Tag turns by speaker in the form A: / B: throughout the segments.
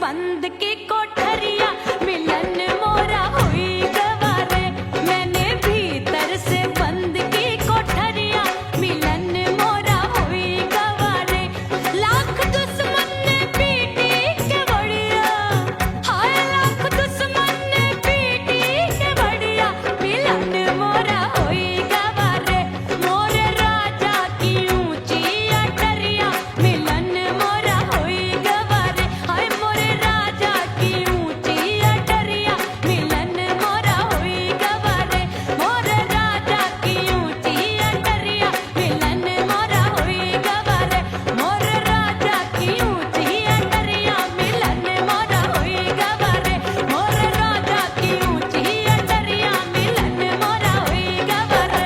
A: बंद की कोठरिया मिलन मोरा हुई गवारे। मैंने भीतर से बंद की कोठरिया मिलन मोरा हुई गवारे। लाख दुश्मन ने पीटी के बढ़िया, हाय लाख दुश्मन ने पीटी के बढ़िया मिलन मोरा हुई गवारे। मोरे राजा की ऊंची अटरिया मिलन मोरा हुई गवारे। हाय मोरे राजा की ऊंची अटरिया मिलन मोरा हुई गवारे। मोरे राजा की ऊंची अटरिया मिलन मोरा हुई गवारे। मोरे राजा की ऊंची अटरिया मिलन मोरा हुई गवारे। मोरे राजा की ऊंची अटरिया मिलन मोरा हुई गवारे।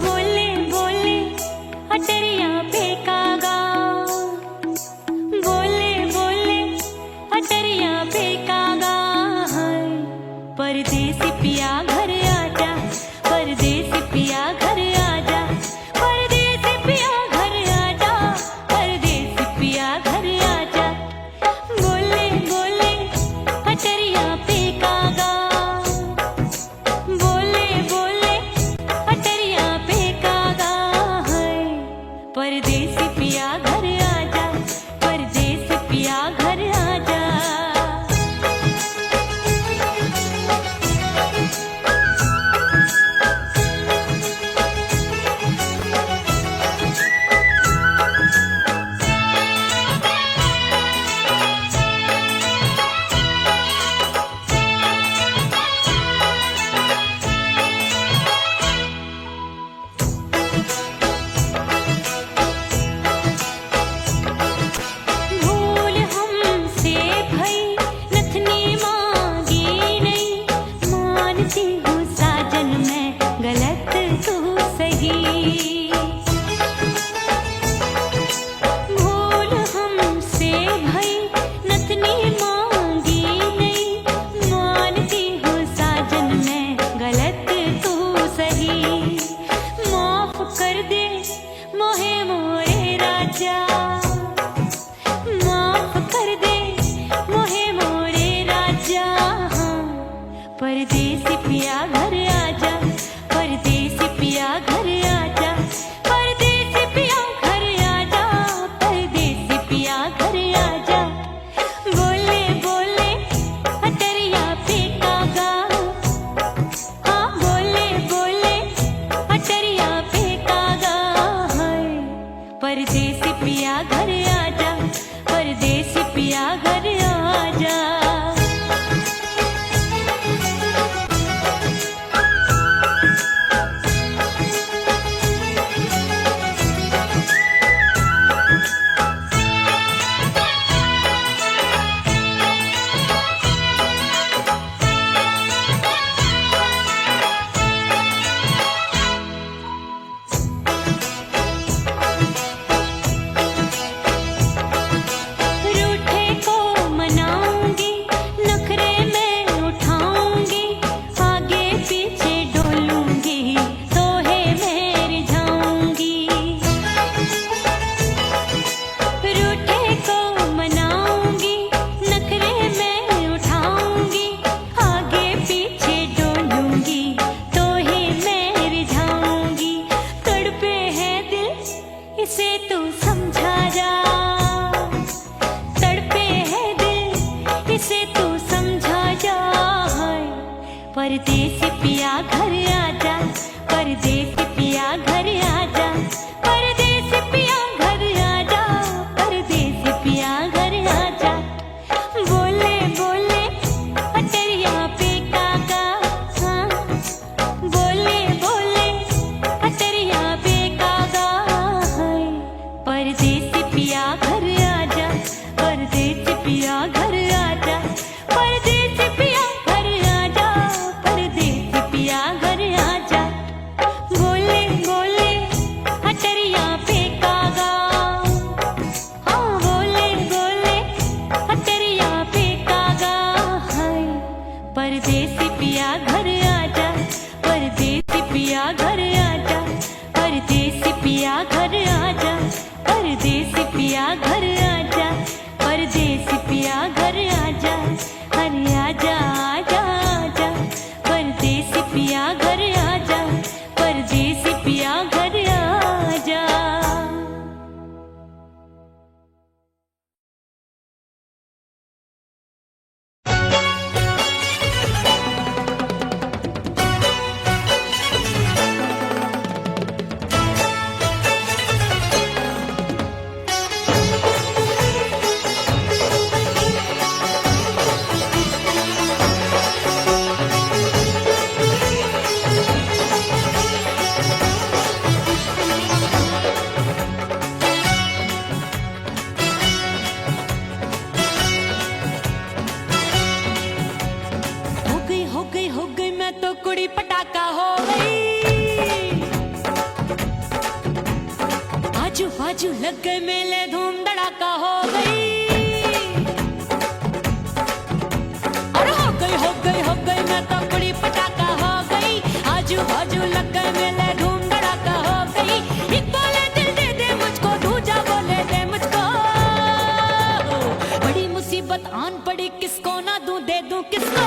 A: बोले बोले अटरिया फेंकागा, बोले बोले अटरिया फेंकागा। हाय परदेसी पिया घर आजा, परदेसी पिया घर आजा, परदेसी पिया घर आजा, परदेसी पिया घर आजा। बोले बोले अटरिया फेंकागा, बोले बोले अटरिया फेंकागा। हाय परदेसी पिया घर आजा, परदेसी पिया घर आजा। भूल हमसे भई नथनी मांगी नहीं, मानती हूँ साजन मैं गलत तू सही। भूल हमसे भई नथनी मांगी नहीं, मानती हूँ साजन मैं गलत तू सही। माफ कर दे मोहे मोरे राजा, माफ कर दे मोहे मोरे राजा। हाँ परदेसी पिया घर आजा, परदेसी पिया घर आजा, परदेसी पिया घर आजा, परदेसी पिया घर आजा। बोले बोले अटरिया फेंकागा, हाँ बोले बोले अटरिया फेंकागा। हाय परदेसी पिया घर आजा, परदेसी पिया घर आजा। रूठे को मनाऊंगी, नखरे में उठाऊंगी, आगे पीछे डोलूंगी, तोहे में रिझाऊंगी। रूठे को मनाऊंगी, नखरे में उठाऊंगी, आगे पीछे डोलूंगी, तोहे में रिझाऊंगी। तड़पे है दिल इसे तू समझा जा, तड़पे है दिल इसे तू समझा जा। हाय परदेसी पिया घर आजा, परदेसी पिया घर आजा, परदेसी पिया घर आजा, परदेसी पिया घर आजा। बोले बोले अटरिया फेंकागा, हाँ बोले बोले अटरिया फेंकागा। हाय परदेसी पिया घर आजा, परदेसी पिया घर आजा, परदेसी पिया घर आजा, परदेसी पिया आजा, अरे आजा आजा आजा, परदेसी पिया घर आजा, परदेसी पिया घर आजा। हो गई मैं तो कुड़ी पटाखा हो गई, आजू बाजू लग गए मेले धूम धड़ाका हो गई। और हो गई मैं तो कुड़ी पटाखा हो गई, आजू बाजू लग गए मेले धूम धड़ाका हो गई। एक बोले दिल दे दे मुझको, दूजा बोले दे मुझको, बड़ी मुसीबत आन पड़ी, किसको ना दूं दे दूं किसको।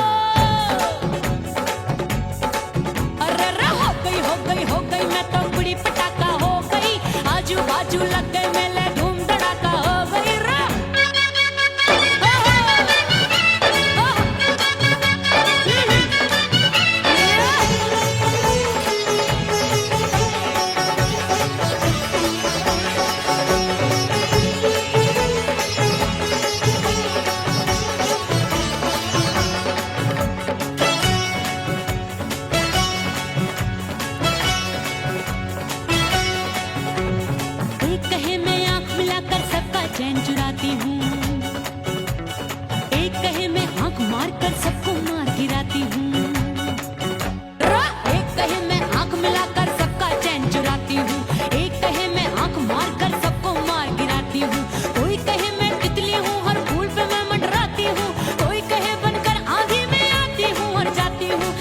A: हो गई मैं तो कुड़ी पटाखा हो गई, आजू बाजू लग गए मेले धूम धड़ाका हो गई रा। चैन चुराती हूँ, एक कहे मैं आंख मार कर सबको मार गिराती हूँ, एक कहे मैं आंख मिलाकर सबका चैन चुराती हूँ, एक कहे मैं आंख मार कर सबको मार गिराती हूँ। कोई कहे मैं तितली हूँ, हर फूल पे मैं मंडराती हूँ, कोई कहे बनकर आंधी में आती हूँ और जाती हूँ।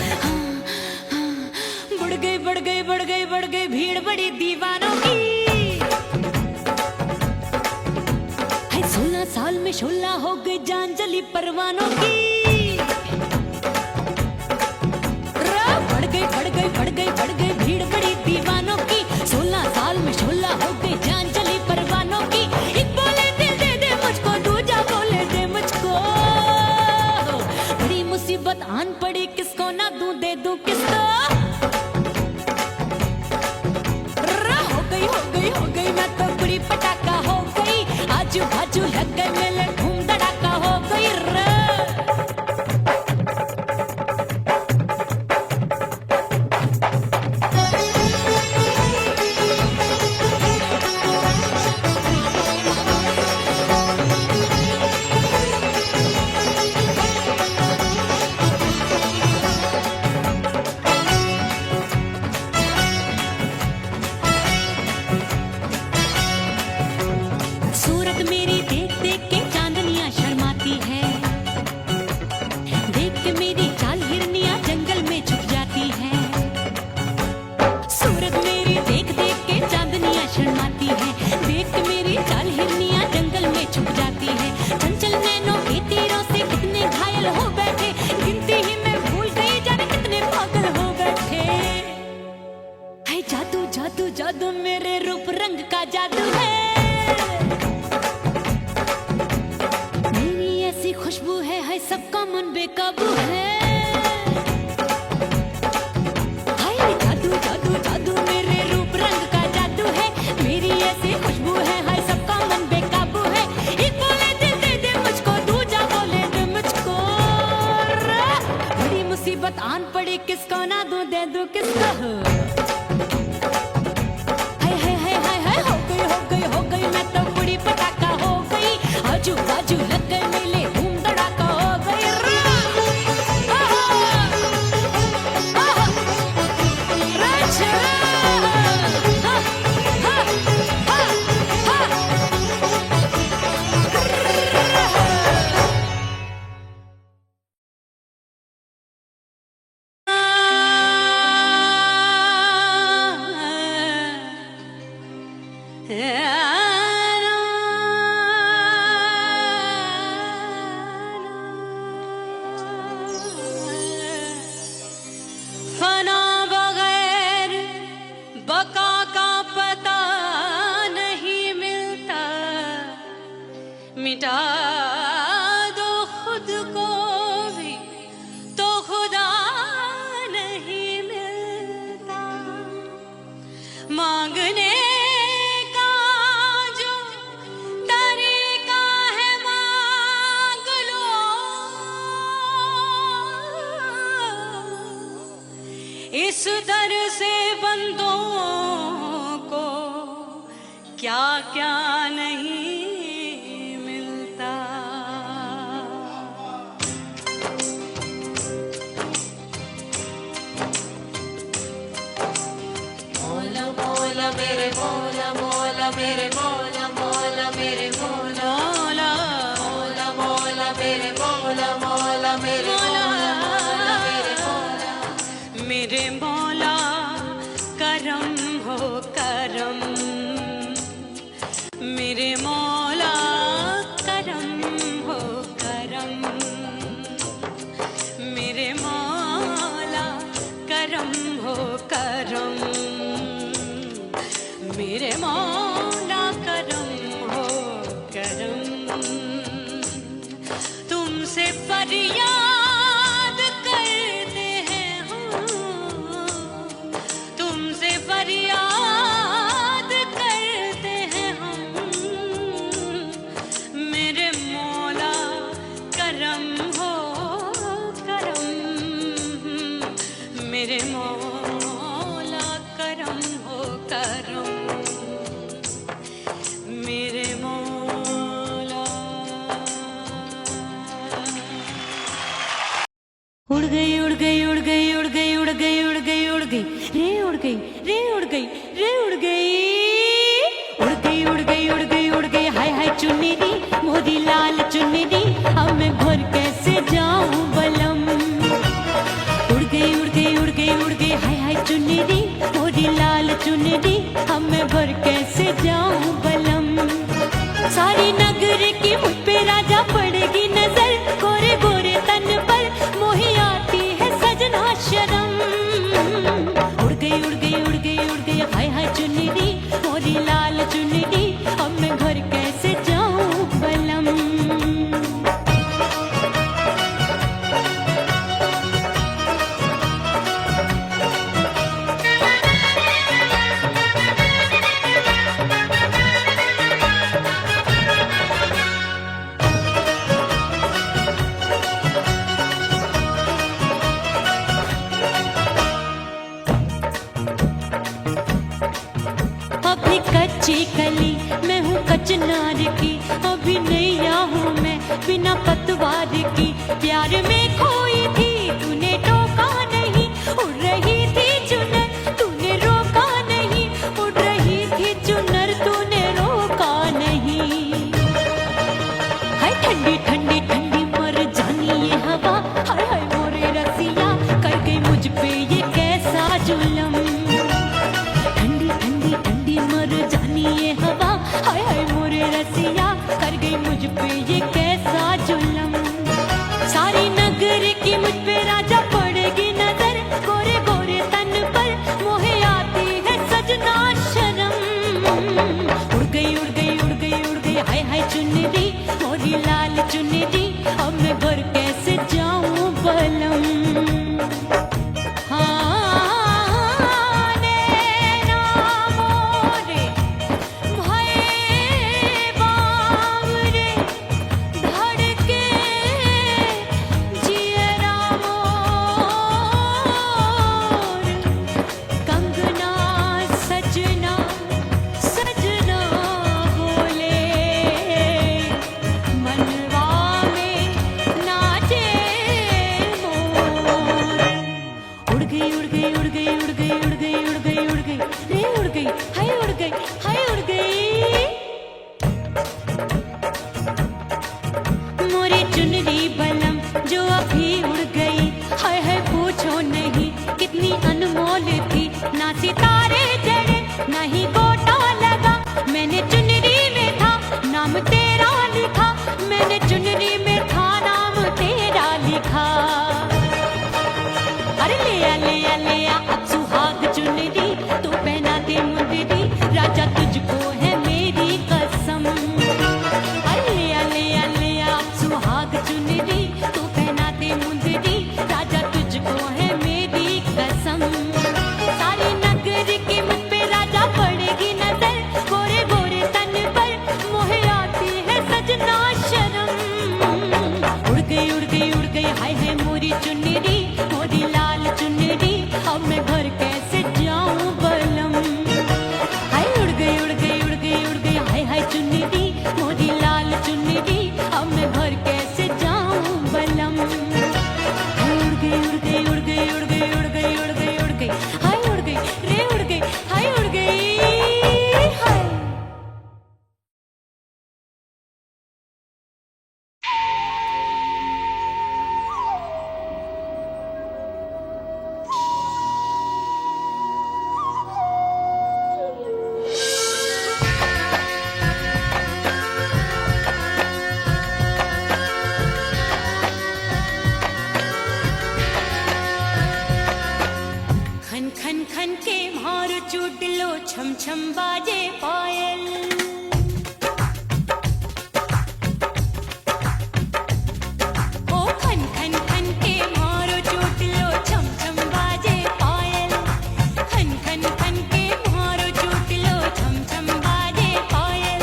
A: बढ़ गई भीड़ बड़ी दीवानों की, 16 साल में शोला हो गई जान जली परवानों की। बढ़ गई भीड़ बड़ी दीवानों की, 16 साल में शोला हो गई जान जली परवानों की। एक बोले दिल दे दे मुझको, दूजा बोले दे मुझको, बड़ी मुसीबत आन पड़ी, किसको ना दूं दे दूं किसको। हो गई मैं तो कुड़ी पटाखा हो गई, आजू बाजू लग गए मेले धूम धड़ाका हो गई रे। जादू मेरे रूप रंग का जादू है, मेरी ऐसी खुशबू है सबका मन बेकाबू है। हाय जादू जादू जादू मेरे रूप रंग का जादू है, मेरी ऐसी खुशबू है सबका मन बेकाबू है। एक बोले दिल दे दे मुझको, दूजा बोले दे मुझको, बड़ी मुसीबत आन पड़ी, किसको ना दूं दे दूं किसको। हो गई मैं तो कुड़ी पटाखा हो गई, आजू बाजू लग गए मेले धूम धड़ाका हो गई। मिटा दो खुद को भी तो खुदा नहीं मिलता। मांगने का जो तरीका है मांग लो, इस दर से बंदों को क्या क्या नहीं मिलता। मौला मौला मेरे मौला मौला मेरे मौला मौला मेरे मौला मौला मौला मेरे मौला मौला मेरे मौला मेरे मौला मेरे मौला करम हो करम, मेरे मौला करम हो करम, मेरे मौला करम हो करम, मेरे मौला करम हो करम। तुमसे फरियाद करते हैं हम, तुमसे फरियाद करते हैं हम, मेरे मौला करम हो करम, मेरे मौला करम हो करम, मेरे मौला। उड़ गई उड़ गई उड़ गई उड़ गई उड़ गई उड़ गई उड़ गई रे उड़ गई रे उड़ गई रे उड़ गई उड़ गई उड़ गई उड़ गई उड़ गई हाय हाय चुन्नी दी मोदी लाल चुन्नी दी, अब मैं घर कैसे जाऊं बलम। उड़ गई उड़ गई उड़ गई उड़ गई हाय हाय चुन्नी दी मोदी लाल चुन्नी दी, अब मैं घर कैसे जाऊं बलम। सारी नगर की मुझ पे राजा पड़ेगी नजर, गोरे गोरे तन पर मोही आती है सजना शर्म। उड़ गई उड़ गई उड़ गई उड़ गई हाय हाय चुन्नी दी मोरी लाल चुन्नी दी, अब मैं घर कैसे जाऊं बलम। अभी कच्ची कली मैं हूँ कचनार की, अभी नैया हूँ मैं बिना पतवार की। प्यार में खोई थी तूने टोका नहीं, उड़ रही थी चुनर तूने रोका नहीं, उड़ रही थी चुनर तूने रोका नहीं। हाय ठंडी ठंडी ठंडी मर जानी ये हवा, हाय हाय मोरे रसिया कर गई मुझ पे ये कैसा जुलम। ठंडी ठंडी ठंडी मर जानी ये हवा, हाय हाय मोरे रसिया कर गई मुझ पे ये कैसा जुलम। सारी नगर हाय है मोरी चुनरी मोरी लाल चुनरी, अब मैं घर कैसे जाऊं बलम। हाय उड़ गई उड़ गई उड़ गई उड़ गई हाय हाय चुनरी मोरी लाल चुनरी, अब मैं घर कैसे जाऊं बलम। हाय उड़ गई उड़ गई उड़ गई उड़ गई उड़ गई उड़ गई उड़ गई हाय उड़ गई रे उड़ गई हाय उड़ गई हाय। खन खन खन के मार चूट लो छम छम बाजे पायल। ओ खन खन खन के मार चूट लो छम छम बाजे पायल। खन खन खन के मार चूट लो छम छम बाजे पायल।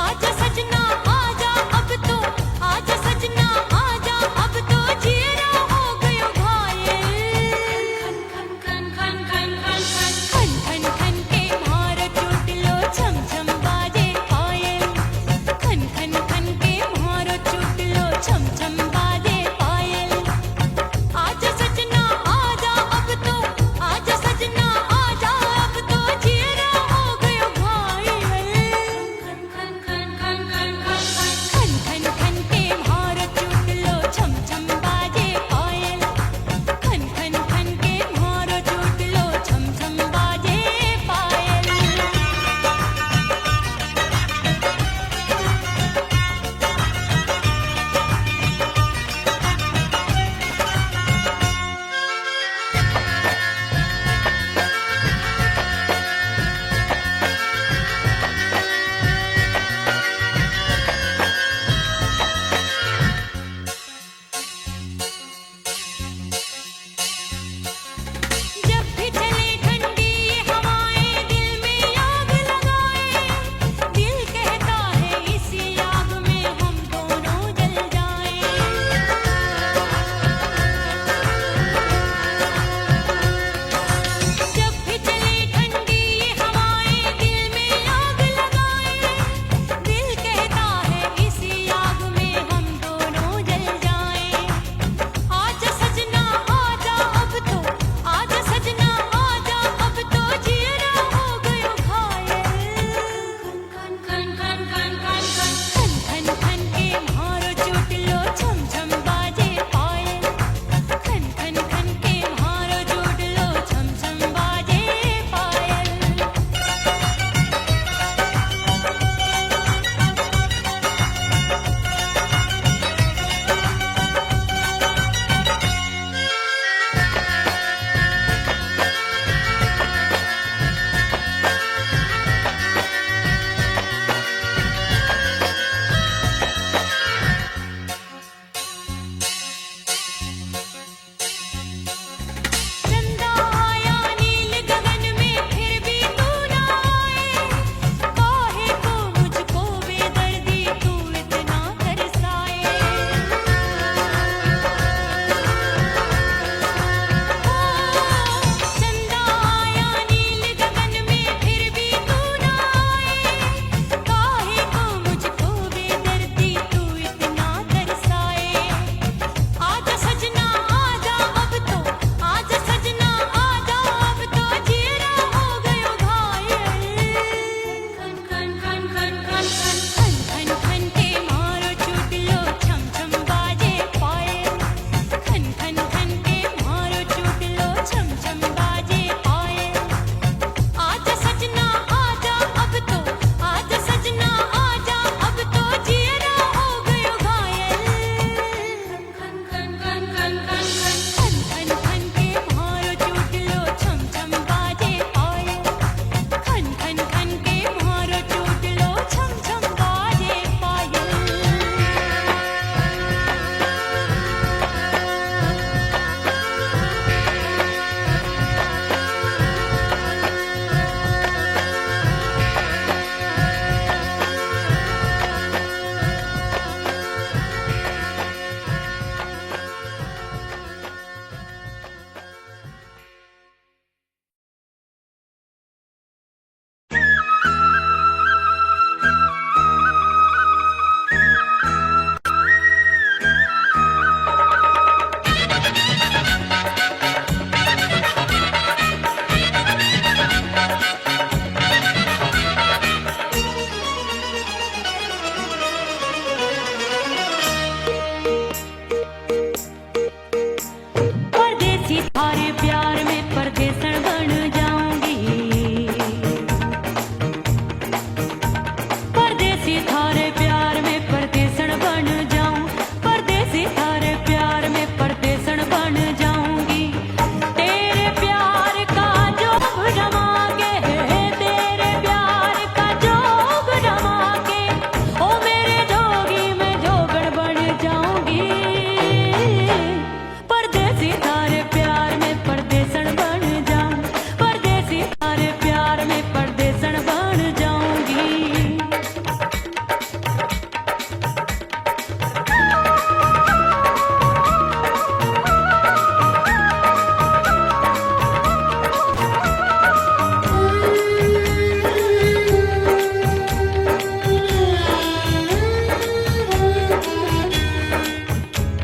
A: आजा सजना आजा अब तो, आजा सजना आजा अब तो, जियरा हो गयो घायल। खन खन खन खन खन खन खन खन खन के मार चूट लो छम छम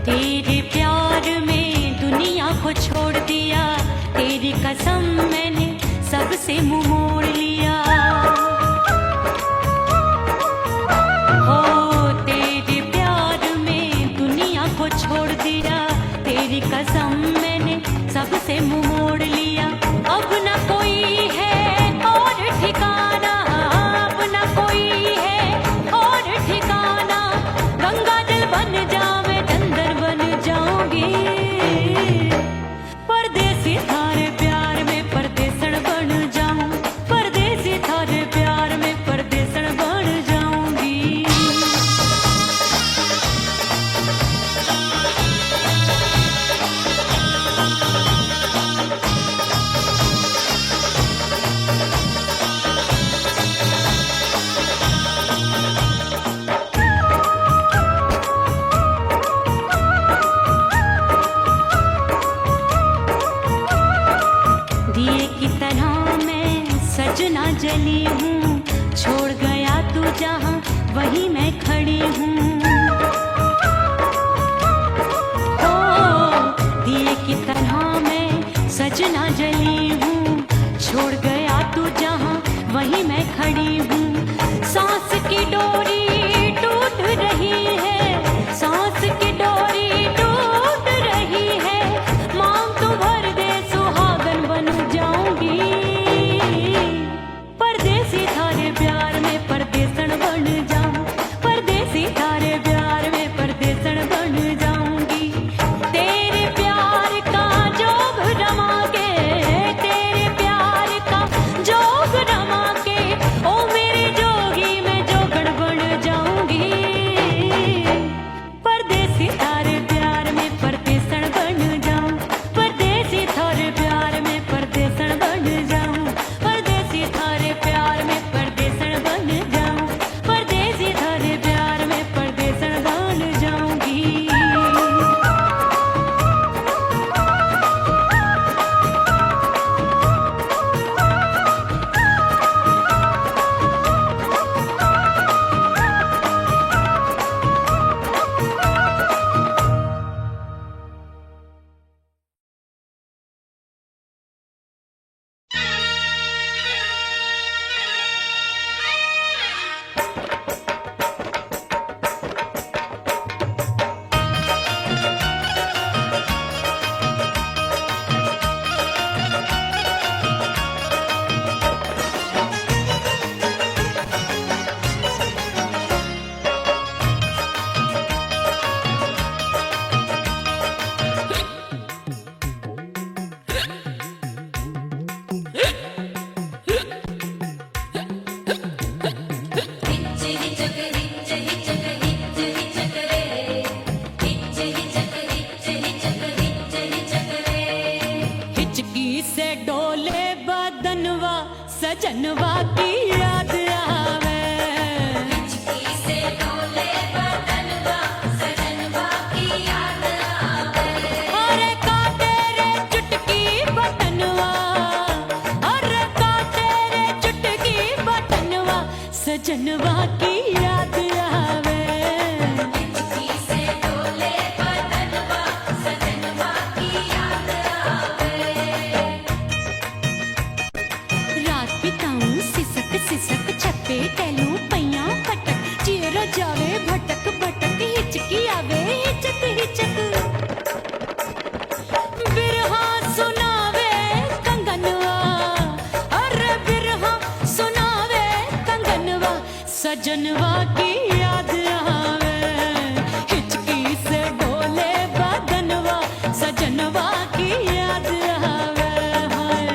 A: तेरे प्यार में दुनिया को छोड़ दिया, तेरी कसम मैंने सबसे मुंह मोड़ लिया। हो तेरे प्यार में दुनिया को छोड़ दिया, तेरी कसम मैंने सबसे मुंह मोड़ लिया। अब न कोई है और ठिकाना, अब न कोई है और ठिकाना। गंगा जल बन जावे चंदन बन जाऊंगी, परदेसी थारे प्यार में परदेसण बन जाऊं, परदेसी थारे प्यार में परदेसण बन जाऊंगी। दिए की तरह मैं सजना जली हूँ, छोड़ गया तू जहाँ वहीं मैं खड़ी हूँ। ओ दिए की तरह मैं सजना जली हूँ, छोड़ गया तू जहाँ वहीं मैं खड़ी हूँ। सांस की डोरी टूट रही है, सांस की डोरी टूट रही है। मांग तू भर दे सुहागन बन जाऊंगी, परदेसी थारे प्यार में परदेसण बन जाऊं, परदेसी थारे प्यार में परदेसण बन जाऊंगी। तेरे प्यार का जोग रमा के, तेरे प्यार का जोग रमा के, ओ मेरे जोगी मैं जोगण बन जाऊंगी, परदेसी थारे प्यार में परदेसण बन जाऊं, परदेसी थारे प्यार में परदेसण बन जाऊं, परदेसी थारे प्यार में परदेसण बन जाऊं, परदेसी थारे प्यार में परदेसण बन जाऊंगी। हिचकी से डोले बदनवा सजनवा की याद आवे, हिचकी से डोले बदनवा सजनवा की याद आवे। अरे का तेरे चुटकी बटनवा, अरे का तेरे चुटकी बटनवा सजनवा की याद आवे। हिचकी से डोले बदनवा सजनवा की याद आवे। रात बिताऊं सिसक सिसक छप्पे टहलूं पैया फटक, चेहरा जावे भटक भटक, हिचकी आवे हिचक हिचक। बिरहा सुनावे कंगनवा, अरे बिरहा सुनावे कंगनवा सजनवा की याद आवे। हिचकी से डोले बदनवा सजनवा की याद आवे। हाय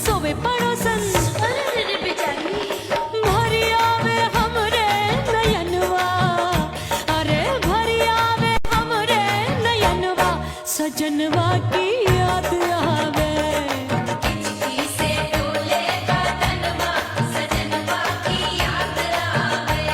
A: सोवे पड़ोसन
B: अरे रे बेचारी
A: भरी आवे हमरे नयनवा, अरे भरी आवे हमरे नयनवा, सजनवा की याद आवे।
B: हिचकी से डोले बदनवा सजनवा की याद आवे।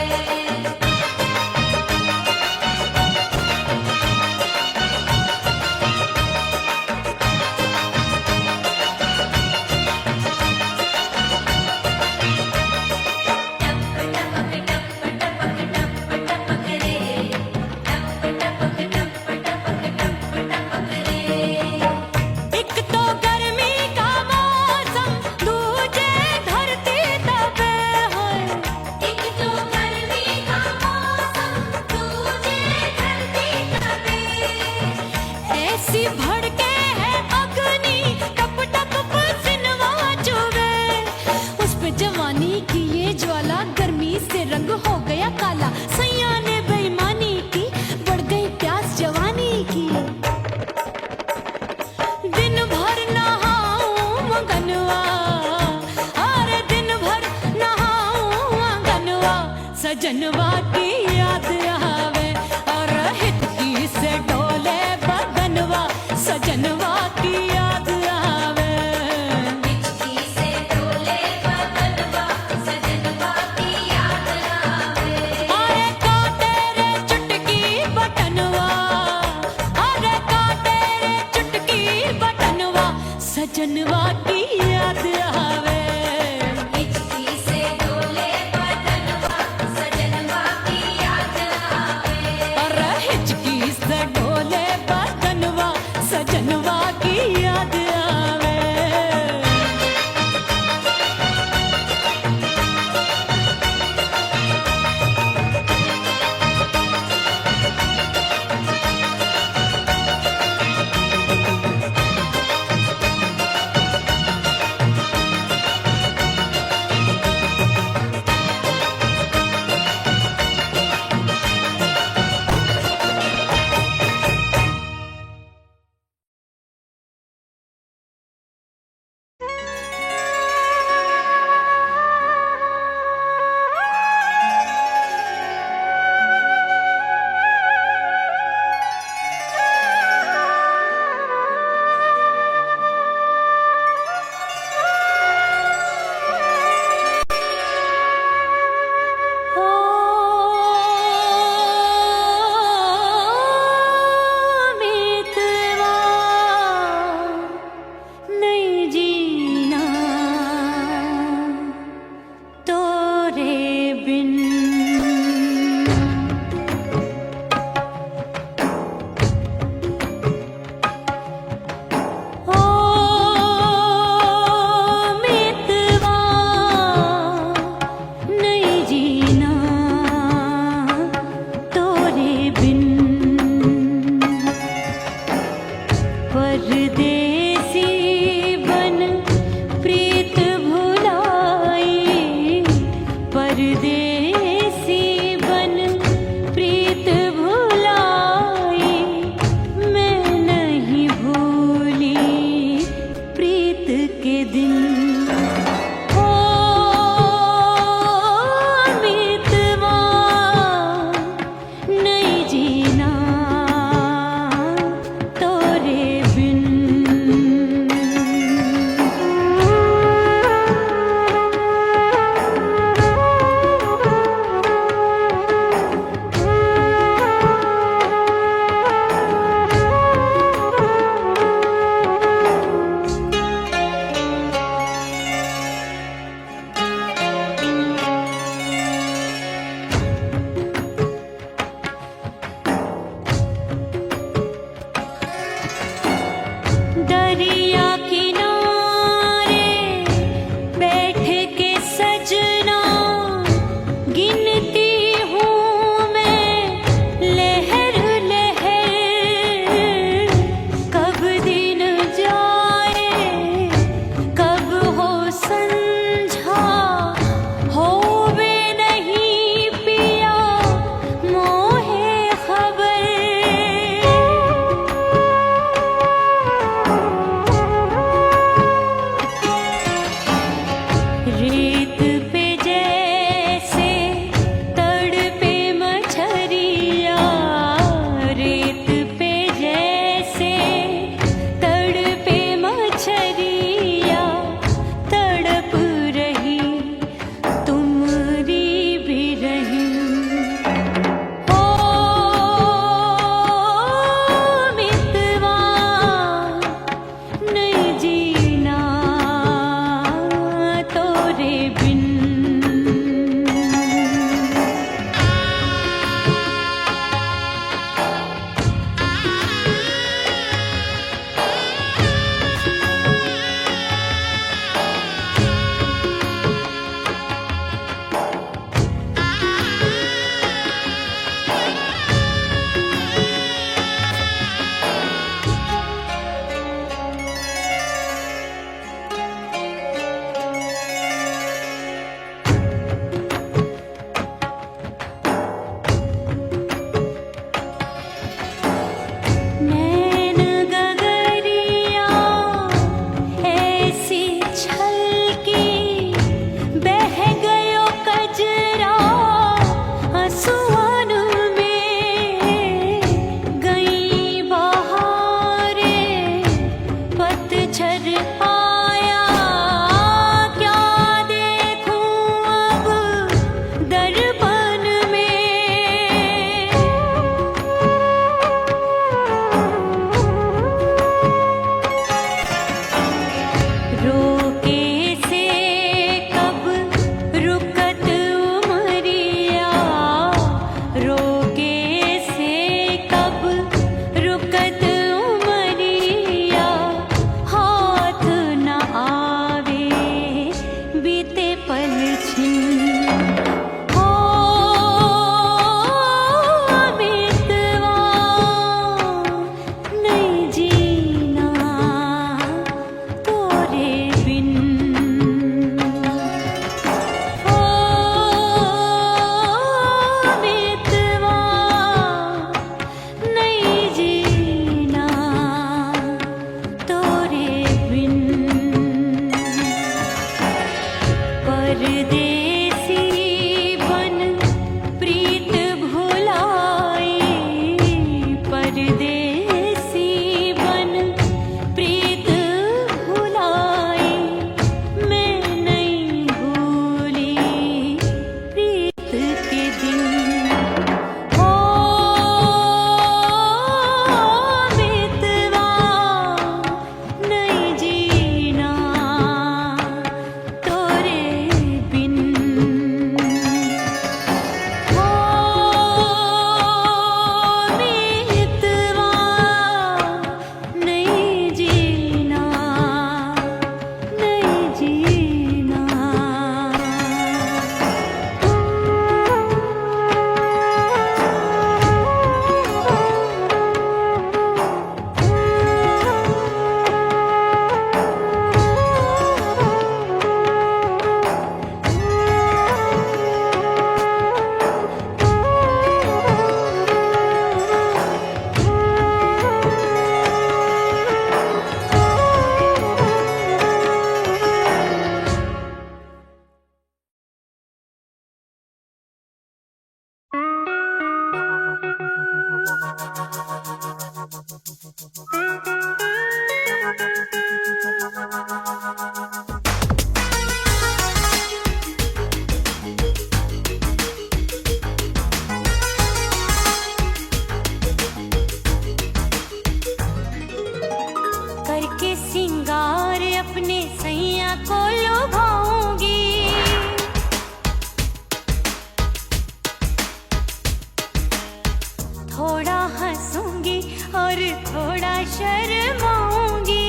A: थोड़ा हंसूंगी और थोड़ा शर्माऊंगी।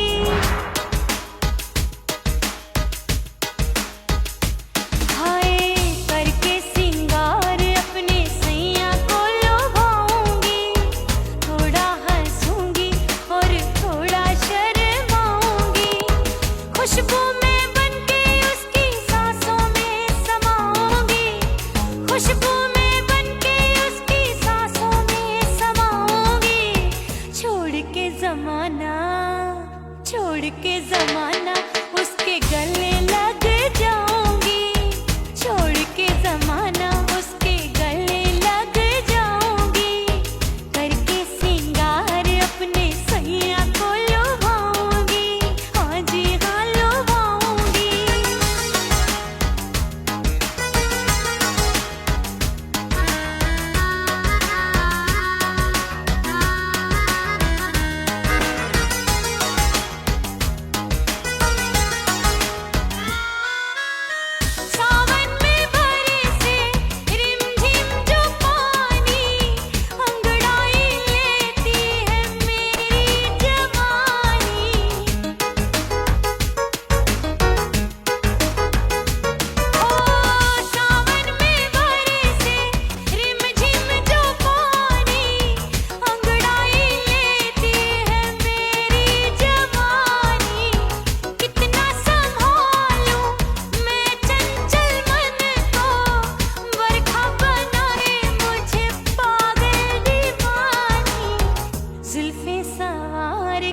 A: हाय करके सिंगार अपने सैया को लुभाऊंगी। थोड़ा हंसूंगी और थोड़ा शर्माऊंगी। खुशबू में बनके उसकी सांसों में समाऊंगी। खुशबू में बनके उसकी सांसों में समाऊंगी। छोड़ के जमाना उसके गले लग जाऊंगी। छोड़ के जमाना उसके गले लग जाऊंगी। करके सिंगार अपने सैया को लुभाऊंगी। हाँ जी हाँ लुभाऊंगी। सावन में बरसे रिमझिम जो पानी, अंगड़ाई लेती है मेरी जवानी। ओ सावन में बरसे रिमझिम जो पानी, अंगड़ाई लेती है मेरी जवानी। कितना संभालूं मैं चंचल मन को, बरखा बनाए मुझे पागल दीवानी। जुल्फे सवार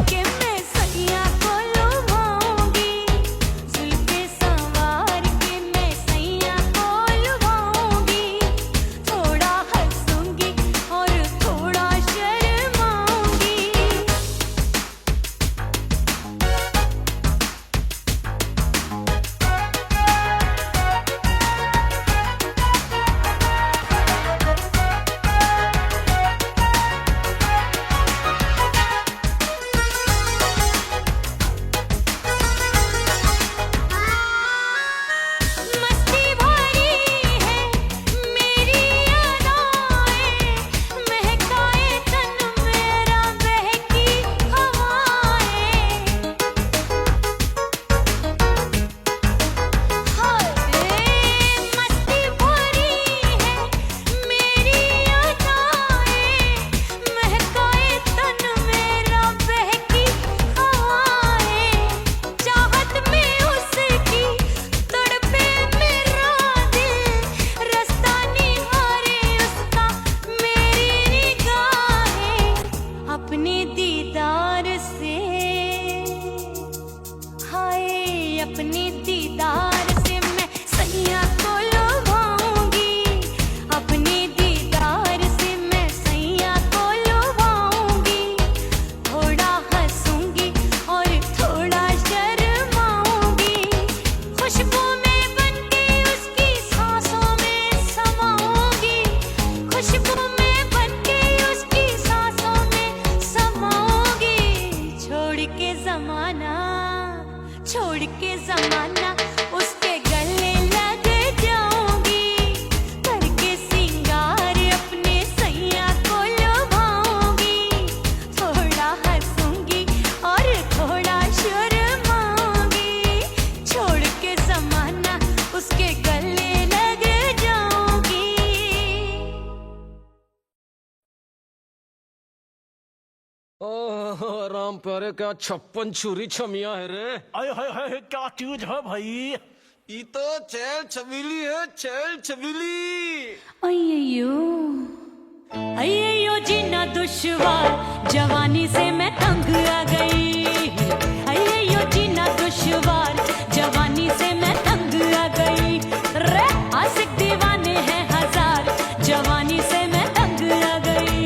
A: के मैं सैया को लुभाऊंगी। जुल्फे सवार के मैं सैया को लुभाऊंगी। थोड़ा हंसूंगी और थोड़ा शर्माऊंगी। मस्ती भरी है मेरी अदाएं, महकाए तन मेरा बहकी हवाएं। हाय मस्ती भरी है मेरी अदाएं, महकाए तन मेरा बहकी हवाएं। चाहत में उसकी तड़पे मेरा दिल, रास्ता निहारे उसका मेरी निगाहें। अपने दीदार से हाय अपने दीदार से मैं सैया को लुभाऊंगी। अपने दीदार से मैं सैया को लुभाऊंगी। थोड़ा हंसूंगी और थोड़ा शर्माऊंगी। खुशबू में बनके उसकी सांसों में समाऊंगी। खुशबू में बनके उसकी सांसों में समाऊंगी। छोड़ के जमाना उसके गले लग जाऊंगी। करके सिंगार अपने सैया को लुभाऊंगी। थोड़ा हंसूंगी और थोड़ा शर्माऊंगी। छोड़ के जमाना उसके गले लग जाऊंगी।
C: ओह राम प्यारे क्या 56 छुरी छमिया है रे।
D: आय हाय हाय क्या चीज है भाई।
C: ये तो चैल छबीली है, चैल छबीली।
A: अय्यो जीना दुश्वार, जवानी से मैं तंग आ गई। अय्यो जीना दुश्वार, जवानी से मैं तंग आ गई। रे आशिक दीवाने हैं हजार, जवानी से मैं तंग आ गई।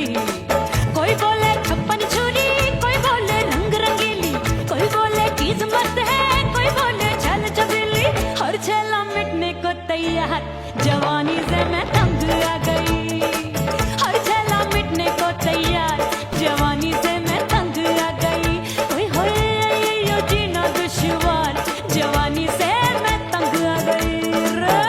A: कोई बोले 56 छुरी, कोई बोले रंग रंगीली, कोई बोले चीज मस्त है, कोई बोले छल छबीली। हर छेला मिटने को तैयार, जवानी से मैं तंग आ गई। हर छेला मिटने को तैयार, जवानी से मैं तंग आ गई। ओए होए यो जीना दुश्वार, जवानी से मैं तंग आ गई रे।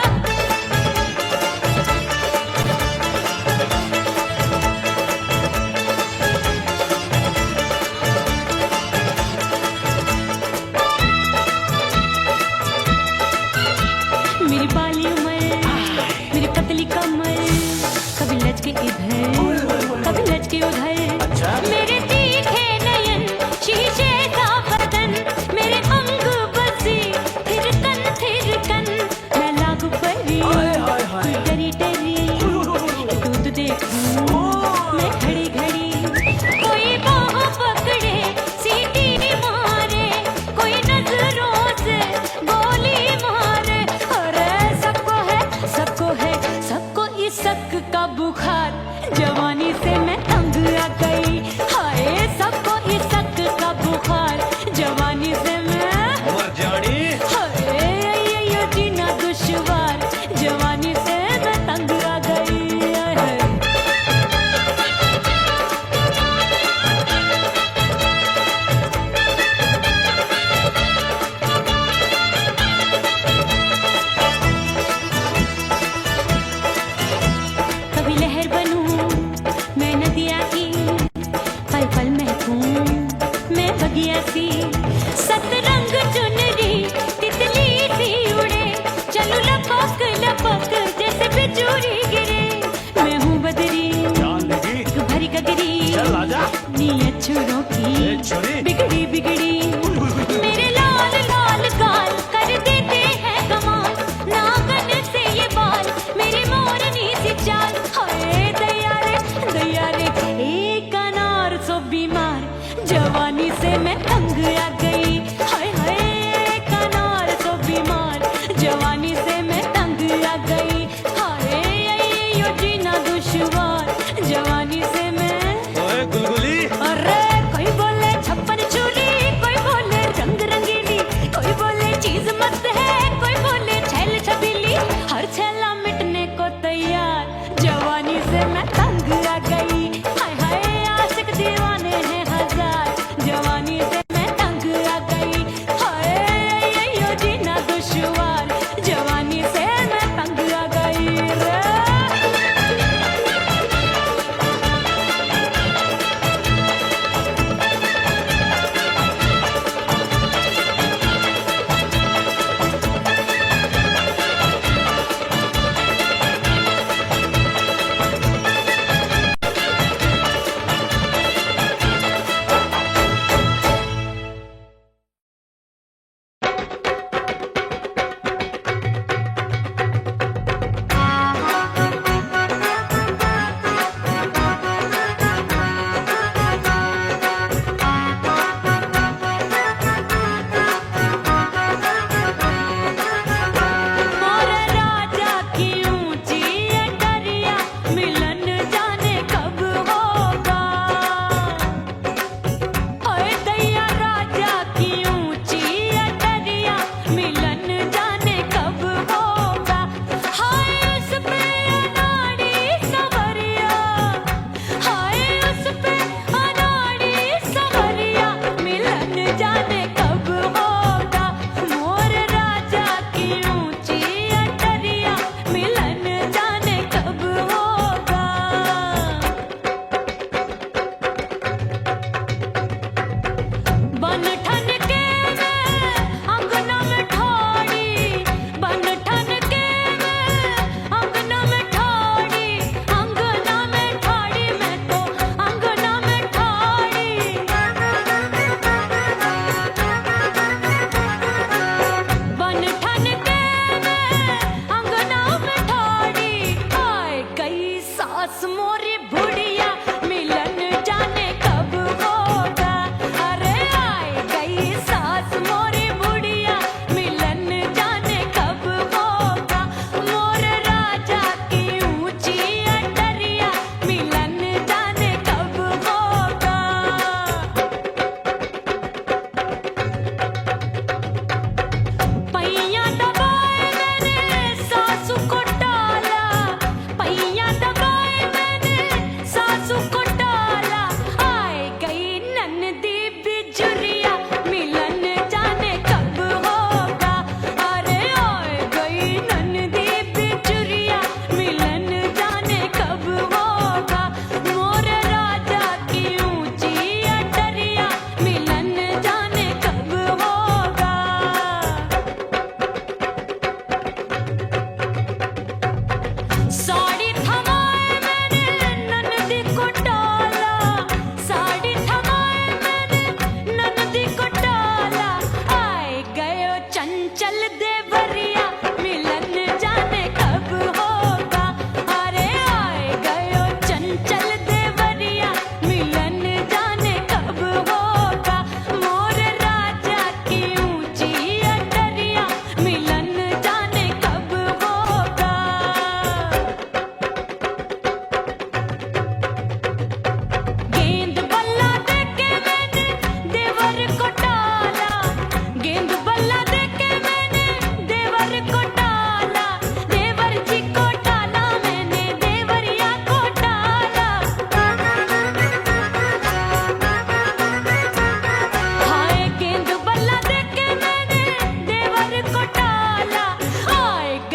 A: मेरी बाली उम्र, मेरी पतली कमर, कभी लचके इधर कभी लचके उधर, मेरे तीखे नयन शीशे का बदन, मेरे अंग बसे थिरकन, मैं लागू परी डरी डरी दूध देखूं मैं घड़ी घड़ी, कोई बाह पकड़े सीटी मारे, कोई नजरों से गोली मारे, अरे सबको इसक का बुखार, जवानी से मैं तंग आ गई, हाय सबको इसक का बुखार, जवानी से मैं
C: मर जानी
A: हाय ये जीना दुश्वार, जवानी से मैं तंग आ गई, हाय। कभी लहर बनूं मैं नदिया की, पल पल महकूं मैं बगिया सी, सतरंग चुनरी तितली सी उड़े, चलूं लपक लपक जैसे बिजुरी गिरे, मैं हूँ बदरी
D: जान लगी
A: एक भरी गगरी,
D: चल आजा
A: नीयत छुरों
D: ए
A: की
D: छोरी
A: बिगड़ी बिगड़ी, मेरे लाल लाल गाल कर देते हैं कमाल, नागन से ये बाल मेरी मोरनी सी चाल, हाय दैया रे एक अनार सो बीमार, जवानी से मैं तंग आ गई, हाय हाय एक अनार सो बीमार, जवानी से मैं तंग आ गई, हाय यो जीना दुश्वार, जवानी से मैं
C: ओए गुलगुली
A: अरे कोई बोले 56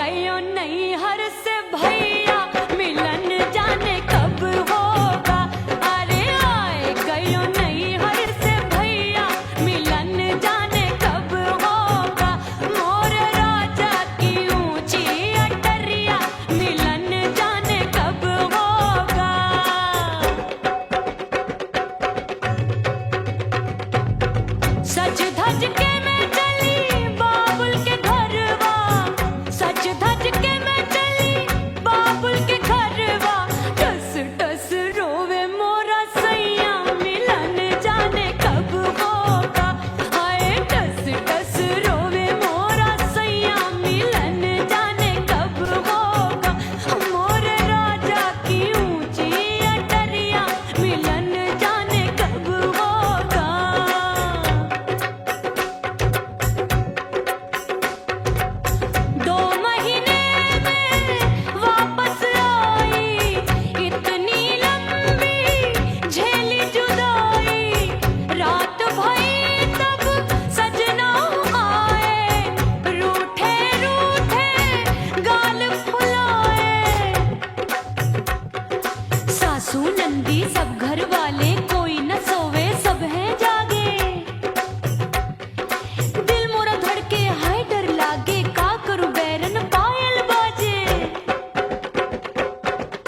A: गयो नहीं हर से भैया मिलन जाने कब होगा। अरे आए गयो नहीं हर से भैया मिलन जाने कब होगा। मोर राजा की ऊंची अटरिया मिलन जाने कब होगा। सच धज के मैं चली बाबुल के घरवा, सच धज के मैं चली बाबुल के घरवा। टस टस रोवे मोरा सैया मिलन जाने कब होगा। हाय टस टस रोवे मोरा सैया मिलन जाने कब होगा। मोर राजा की ऊंची अटरिया मिलन जाने कब होगा। 2 महीने में वापस आई इतनी लंबी झेली जुदाई। रात भई तब सजना आए रूठे रूठे गाल फुलाए। सासू नंदी सब घर वाले कोई न सोवे सब हैं जागे। दिल मोरा धड़के हाय डर लागे का करूं बैरन पायल बाजे।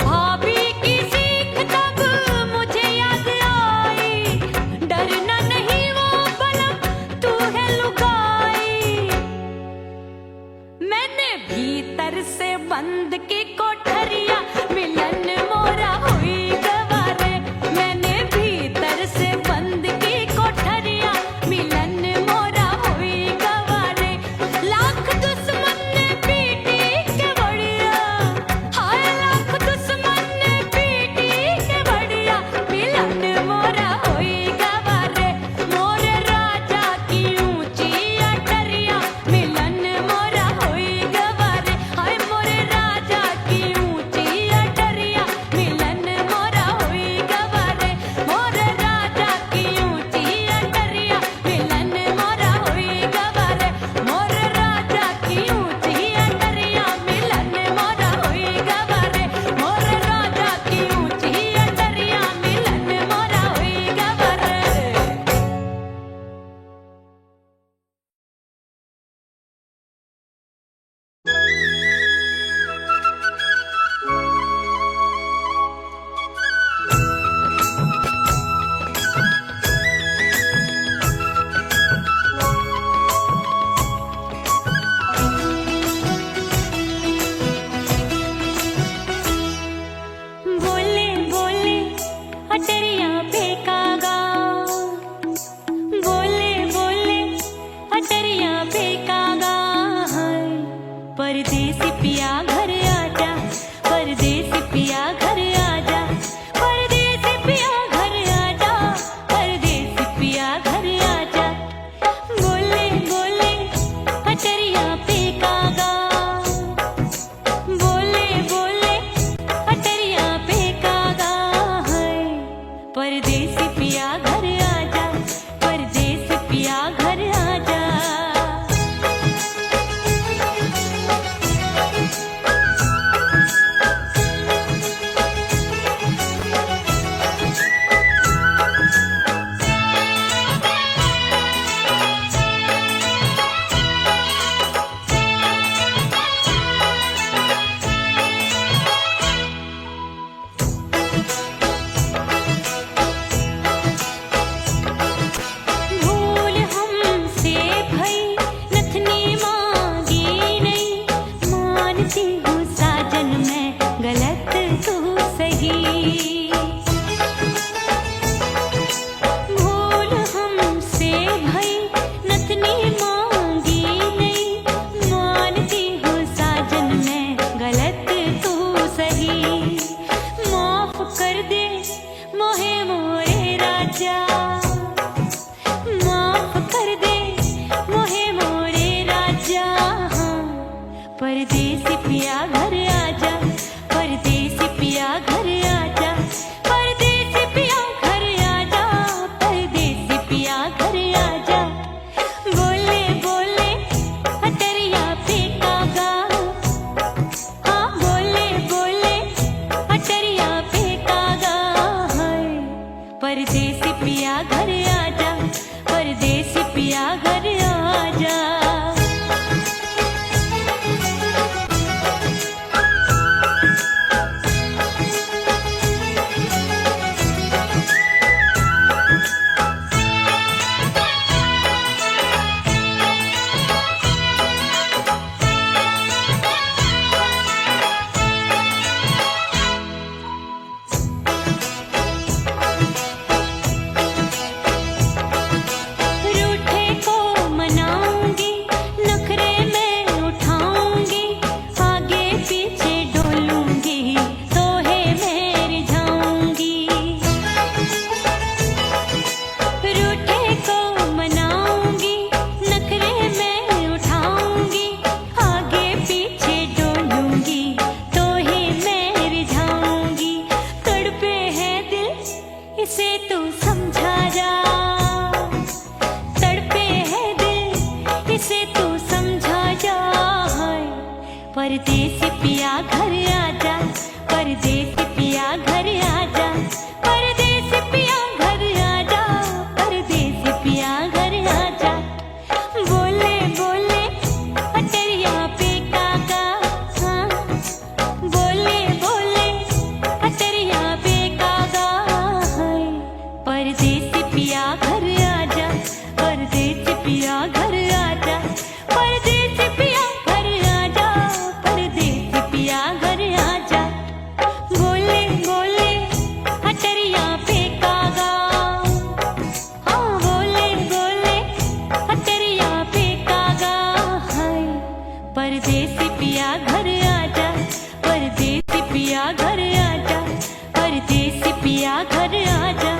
A: भाभी की सीख तब मुझे याद आई डरना नहीं वो बलम तू है लुगाई। मैंने भीतर से बंद की कोठरिया मिलन मोरा हुई गवारे। मैंने भीतर से बंद की कोठरिया मिलन मोरा हुई गवारे। लाख दुश्मन ने पीटी के बढ़िया, हाय लाख दुश्मन ने पीटी के बढ़िया मिलन मोरा हुई गवारे। मोर राजा की ऊंची अटरिया मिलन मोरा हुई गवारे। हाय मोर राजा की ऊंची अटरिया मिलन मोरा हुई गवारे। मोर राजा की ऊंची अटरिया मिलन मोरा हुई गवारे। मोर राजा की ऊंची अटरिया मिलन मोरा हुई गवारे। मोर राजा की ऊंची अटरिया मिलन मोरा हुई गवारे। बोले बोले अटरिया फेंकागा। बोले बोले अटरिया फेंकागा। हाय परदेसी पिया घर आजा, परदेसी पिया घर आजा। परदेसी पिया घर आजा, परदेसी पिया घर आजा। बोले बोले अटरिया फेंकागा। बोले बोले अटरिया फेंकागा। हाय परदेसी पिया घर आजा, परदेसी पिया घर आजा। भूल हमसे भई नथनी मांगी नहीं। मानती हूँ साजन मैं गलत तू सही। भूल हमसे भई नथनी मांगी नहीं। मानती हूँ साजन मैं गलत तू सही। माफ कर दे मोहे मोरे राजा। माफ कर दे मोहे मोरे राजा। हाँ परदेसी पिया घर आजा, परदेसी पिया घर आजा। परदेसी पिया घर आजा, परदेसी पिया घर आजा। बोले बोले अटरिया फेंकागा। परदेसी पिया घर आजा, परदेसी पिया घर आजा, परदेसी पिया घर आजा, परदेसी पिया घर आजा। बोले बोले अटरिया पे काका, हाँ बोले बोले अटरिया पे काका, हाय परदेसी पिया घर आजा, परदेसी पिया घर आजा, परदेसी पिया घर आजा, परदेसी पिया घर आजा। बोले बोले अटरिया पे कागा, हाँ बोले बोले अटरिया पे कागा, हाय परदेसी पिया घर आजा, परदेसी पिया घर आजा, परदेसी पिया घर आजा,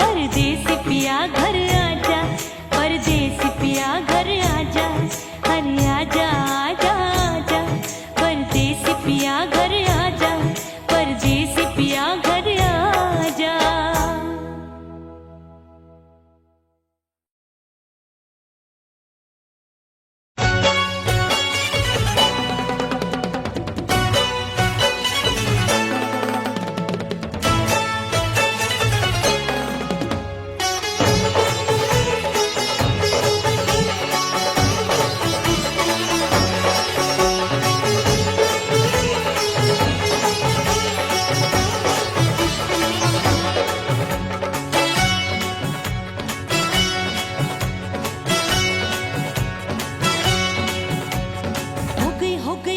A: परदेसी पिया घर आजा, परदेसी पिया घर आजा, अरे आजा आजा आजा, परदेसी पिया घर आजा, परदेसी पिया घर आजा।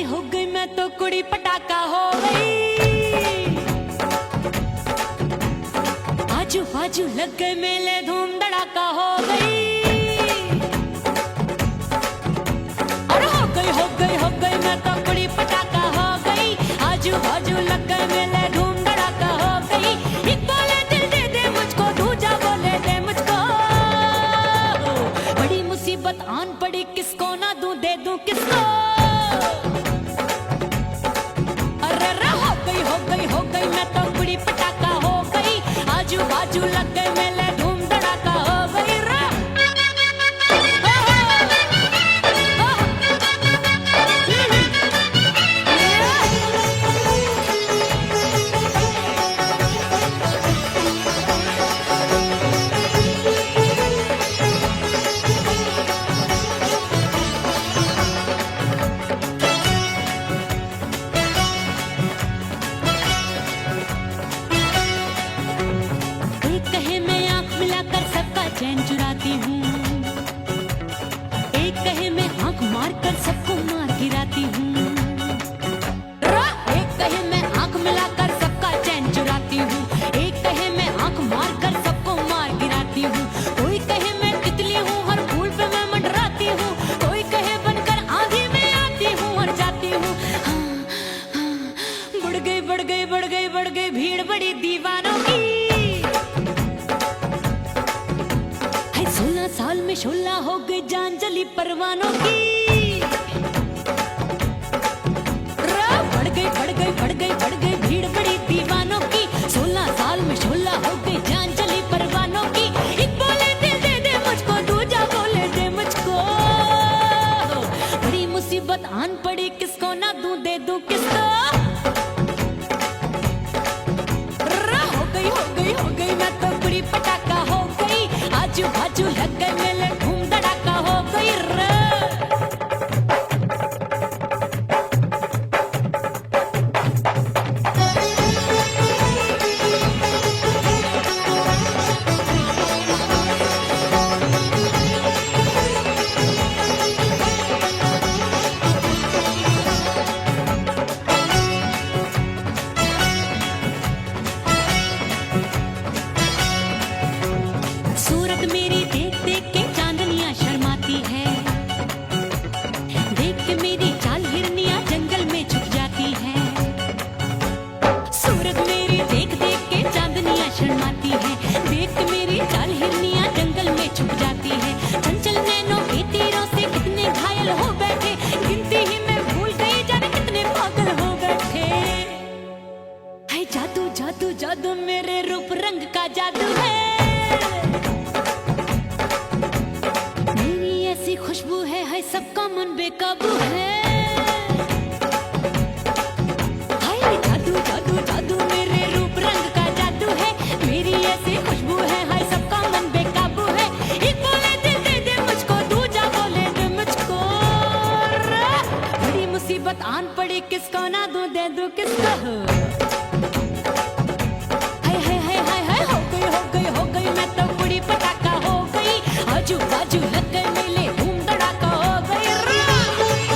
A: हो गई मैं तो कुड़ी पटाखा हो गई, आजू बाजू लग गए मेले धूम धड़ाका हो गई, और हो गई मैं तो कुड़ी पटाखा हो गई, आजू बाजू लग गए मेले धूम धड़ाका हो गई। एक बोले दिल दे दे मुझको, दूजा बोले दे मुझको, बड़ी मुसीबत आन पड़ी किसको ना दूं दे दूं किसको। हो गई मैं तो कुड़ी पटाखा हो गई, आजू बाजू लग गए मेले धूम धड़ाका हो गई रा। चैन चुराती हूँ, एक कहे मैं आंख मार कर सबको मार गिराती हूँ, एक कहे मैं आंख मिलाकर सबका चैन चुराती हूँ, एक कहे मैं आंख मार कर सबको मार गिराती हूँ, कोई कहे मैं तितली हूँ हर फूल पे मैं मंडराती हूँ, कोई कहे बनकर आंधी में आती हूँ और जाती हूँ। हाँ, हाँ, बढ़ गई भीड़ बड़ी दीवानों की, 16 साल में शोला हो गई जान जली परवानों की। बढ़ गई भीड़ बड़ी दीवानों की, 16 साल में शोला हो गई जान जली परवानों की। एक बोले दिल दे दे मुझको, दूजा बोले दे मुझको, बड़ी मुसीबत आन पड़ी किसको ना दूं दे दूं किसको। हो गई मैं तो कुड़ी पटाखा हो गई, आजू बाजू लग गए मेले धूम धड़ाका हो गई रे। सूरत मेरी देख देख के चांदनियां शर्माती है, देख के मेरी चाल हिरनियां जंगल में छुप जाती है। सूरत मेरी देख देख के चांदनियां शर्माती है, देख के मेरी चाल हिरनियां जंगल में छुप जाती है। चंचल नैनों के तीरों से कितने घायल हो बैठे, गिनती ही मैं भूल गई जाने कितने पागल हो बैठे। है जादू जादू जादू मेरे रूप रंग का जादू है, खुशबू है सबका मन बेकाबू है। जानू दे दो किसको हाय हाय हाय हाय हाय हो गई मैं तो बुढ़ी पटाखा हो गई आजू बाजू लग गए मेले धूम धड़ाका हो गई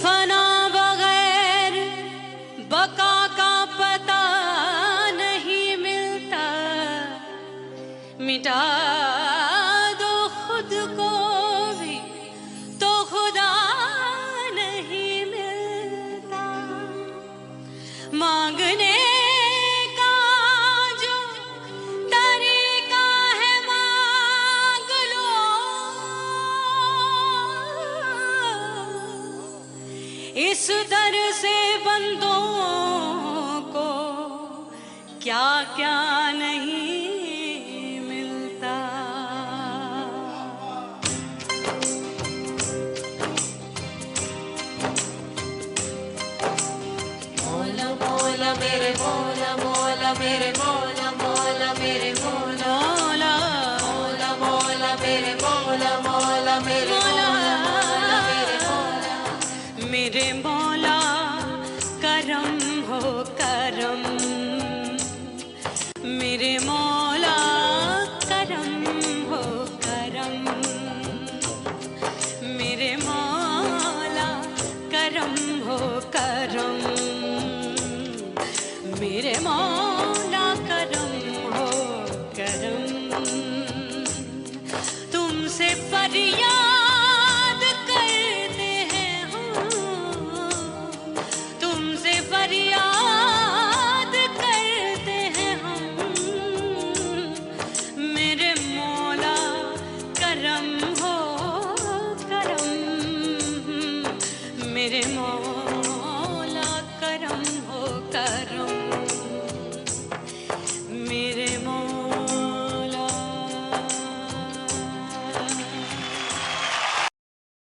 A: फना बगैर बका का पता नहीं मिलता मिटा दो खुद को भी तो खुदा नहीं मिलता मांगने का जो तरीका है मांग लो इस दर से बंदों को क्या क्या नहीं मिलता
B: मौला मौला मेरे मौला मौला मेरे मौला मौला मेरे मौला
A: मौला
B: मौला मौला मेरे मौला मौला मेरे मौला मौला मेरे मौला
A: मेरे मौला करम हो करम मेरे मौला करम हो करम मेरे मौला करम हो करम मेरे मौला करम हो करम तुमसे फरियाद करते हैं हम तुमसे फरियाद करते हैं हम मेरे मौला करम हो करम मेरे मौला करम हो करम मेरे मौला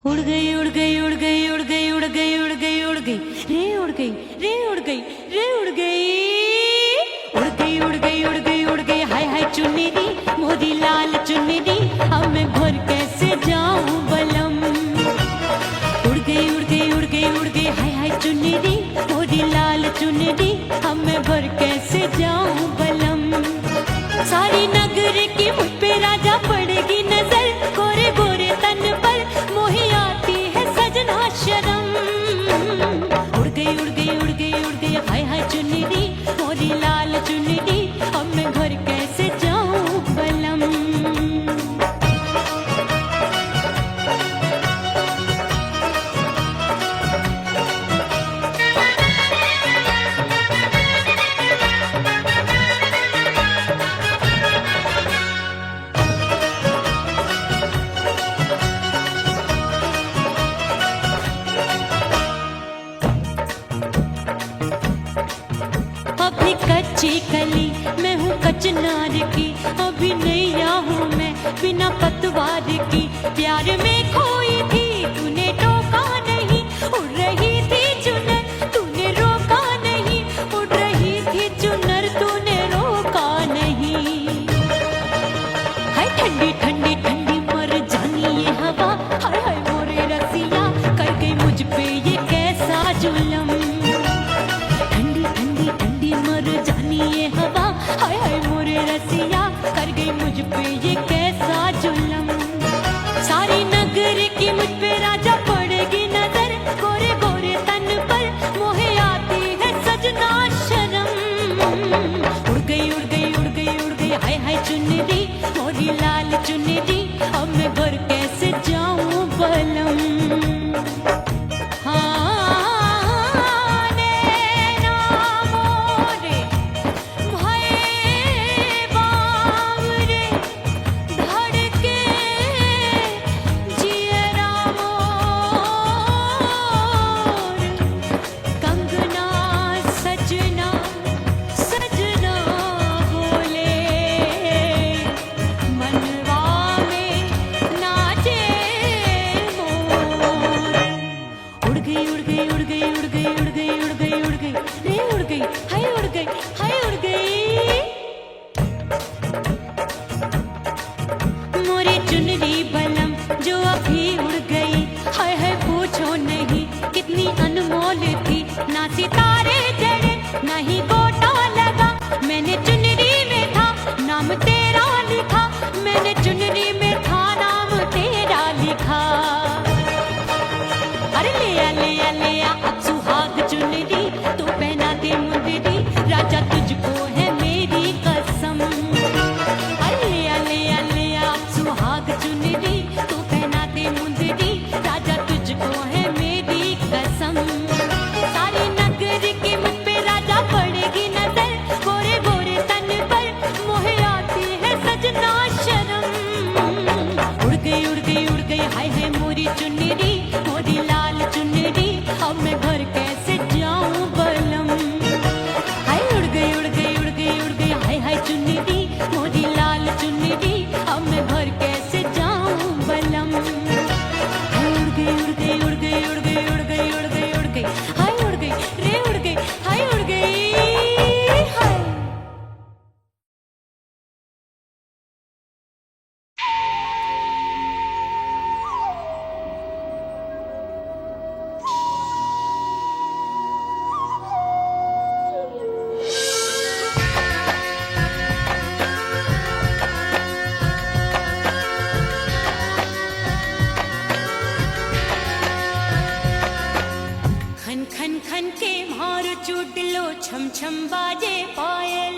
A: उड़ गई उड़ गई उड़ गई उड़ गई उड़ गई उड़ गई उड़ गई रे उड़ गई रे उड़ गई रे उड़ गई उड़ गई उड़ गई उड़ गई उड़ गई हाय हाय चुन्नी दी मोदी लाल चुन्नी दी अब मैं घर कैसे जाऊं बलम उड़ गई उड़ गई उड़ गई उड़ गई हाय हाय चुन्नी दी मोदी लाल चुन्नी दी अब मैं घर कैसे जाऊं बलम सारी नगर की मुझ पे राजा पड़ेगी नजर गोरे गोरे तन पर मोही आती है सजना शर्म उड़ गई उड़ गई उड़ गई उड़ गई हाय हाय चुन्नी दी मोरी लाल चुन्नी दी अब मैं घर कैसे जाऊं बलम अभी कच्ची कली मैं हूँ कचनार की अभी नैया हूँ मैं बिना पतवार की प्यार में खोई थी तूने टोका नहीं उड़ रही थी चुनर तूने रोका नहीं उड़ रही थी चुनर तूने रोका नहीं हाय ठंडी ठंडी ठंडी मर जानी ये हवा हाय हाय मोरे रसिया कर गई मुझ पे ये कैसा जुलम ठंडी ठंडी ठंडी मर जानी ये हवा हाय हाय मोरे रसिया कर गई मुझ पे ये कैसा जुलम सारी नगर की गई उड़ गई उड़ गई उड़ गई उड़ गई रे उड़ गई हाय उड़ गई हाय उड़ गई मोरी चुनरी बलम जो अभी उड़ गई हाय हाय पूछो नहीं कितनी अनमोल थी ना सितारे जड़े ना ही गोटा लगा मैंने चुनरी में था नाम तेरा लिखा मैंने चुनरी में था नाम तेरा लिखा अरे ले आ अब सुहाग चुनरी तू पहना दे मुंदरी राजा तुझको है मेरी कसम अरे ले आ अब सुहाग चुनरी तू पहना दे मुंदरी राजा तुझको है मेरी कसम सारी नगर की मुझ पे राजा पड़ेगी नजर गोरे गोरे तन पर मोहे आती है सजना शर्म उड़ गई उड़ गई उड़ गई हाय हाय मोरी चुनरी मोरी लाल चुनरी अब मैं घर कैसे जाऊं बलम हाय उड़ गई उड़ गई उड़ गई उड़ गई हाय हाय चुनरी मोरी लाल चुनरी अब मैं घर कैसे जाऊं बलम हाय उड़ गई उड़ गई उड़ गई उड़ गई उड़ गई उड़ गई उड़ गई हाय उड़ गई रे उड़ गई हाय उड़ गई हाय खन खन खन के मार चूट लो छम छम बाजे पायल